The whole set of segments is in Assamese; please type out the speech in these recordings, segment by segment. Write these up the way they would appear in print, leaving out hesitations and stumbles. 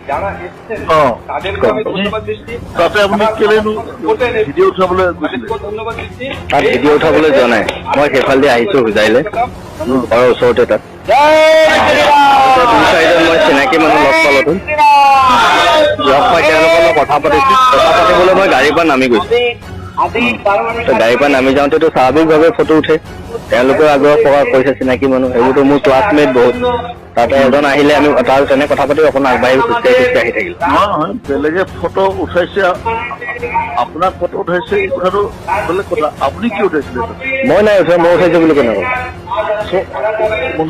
যারা এসছেন হ্যাঁ। তাদেরকে আমি ধন্যবাদ দিচ্ছি। তাতে আপুনি কেলেনো ভিডিঅ' উঠাবলৈ গৈছিলে? তাদেরকেও ধন্যবাদ দিচ্ছি। তাত ভিডিঅ' উঠাবলৈ যোৱা নাই, মই সেইফালেদি আহিছো হুজাইলে, ঘৰৰ ওচৰতে তাত। দুই চাৰিজন মই চিনাকি মানুহ লগ পালো, লগ পাই তেওঁলোকৰ লগত কথা পাতিছো। কথা পাতিবলৈ মই গাড়ীৰ পৰা নামি গৈছো। গাড়ীৰ পৰা নামি যাওঁতেতো স্বাভাৱিকভাৱে ফটো উঠে, তেওঁলোকেও আগ্ৰহ প্ৰকাশ কৰিছে, চিনাকি মানুহ, সেইবোৰতো মোৰ ক্লাছমেট বহুত। তাতে এজন আহিলে, আমি তাৰ তেনে কথা পাতি অকণ আগবাঢ়ি খোজকাঢ়ি আহি থাকিলো। নহয়, বেলেগে ফটো উঠাইছে, আপোনাৰ ফটো উঠাইছে, এই কথাটো বেলেগ কথা। আপুনি কি উঠাইছিলে? মই নাই উঠোৱা, মই উঠাইছো বুলি কোনে ক'লে?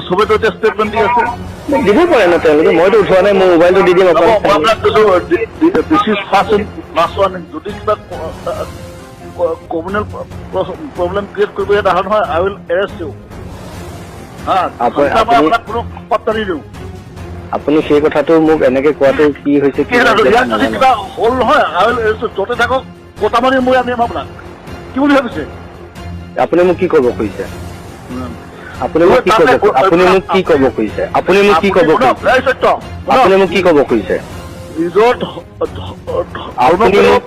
চবেতো এতিয়া ষ্টেটমেণ্ট দি আছে। দিব পাৰে ন তেওঁলোকে, মইতো উঠোৱা নাই, মোৰ মোবাইলটো দি দিম মই আপোনাক। আপোনাক কৈছো, this is first and last warning. যদি কিবা কমিউনেল প্ৰব্লেম ক্ৰিয়েট কৰিব ইয়াত অহা নহয়, আই উইল এৰেষ্ট ইউ। আপোনাক কোনো পাত্তা নিদিওঁ। আপুনি সেই কথাটো মোক এনেকে কোৱাটো কি হৈছে? ইয়াত যদি কিবা হ'ল নহয়, আই উইল এৰেষ্ট ইউ। য'তে থাকক গোটা মাৰি মই আনিম আপোনাক। কি বুলি ভাবিছে? আপুনি মোক কি ক'ব খুজিছে? আপুনি মোক কি ক'ব খুজিছে? আপুনি মোক কি ক'ব খুজিছে? আপুনি মোক কি ক'ব খুজিছে? আপুনি মোক কি ক'ব খুজিছে?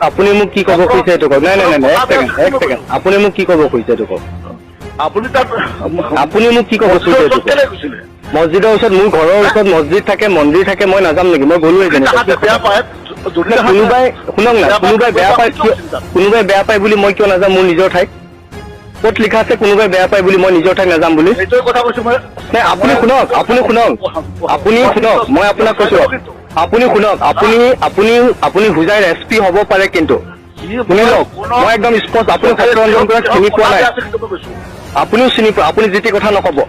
আপুনি মোক কি ক'ব খুজিছে এইটো কওক। নাই নাই নাই, এক ছেকেণ্ড। আপুনি মোক কি ক'ব খুজিছে এইটো কওক। আপুনি তাত আপুনি মোক কি ক'ব খুজিছে এইটো কওক। গৈছিলে? মছজিদৰ ওচৰত, মোৰ ঘৰৰ ওচৰত মছজিদ থাকে, মন্দিৰ থাকে, মই নাযাম নেকি? মই গ'লো এজনী। বেয়া পায়, কোনোবাই শুনক না, কোনোবাই বেয়া পায় কিয়? কোনোবাই বেয়া পায় বুলি মই কিয় নাযাম মোৰ নিজৰ ঠাইত? ক'ত লিখা আছে কোনোবাই বেয়া পায় বুলি মই নিজৰ ঠাইত নাযাম বুলি? সেইটোৱে কথা কৈছো মই। নাই, আপুনি শুনক, মই আপোনাক কৈছো, আপুনি শুনক, আপুনি হুজাইৰ SP হ'ব পাৰে, কিন্তু শুনি লওক, মই একদম স্পষ্ট, আপুনি সত্যৰঞ্জন বৰাক চিনি পোৱা নাই, আপুনিও চিনি পোৱা, আপুনি যি টি কথা নক'ব।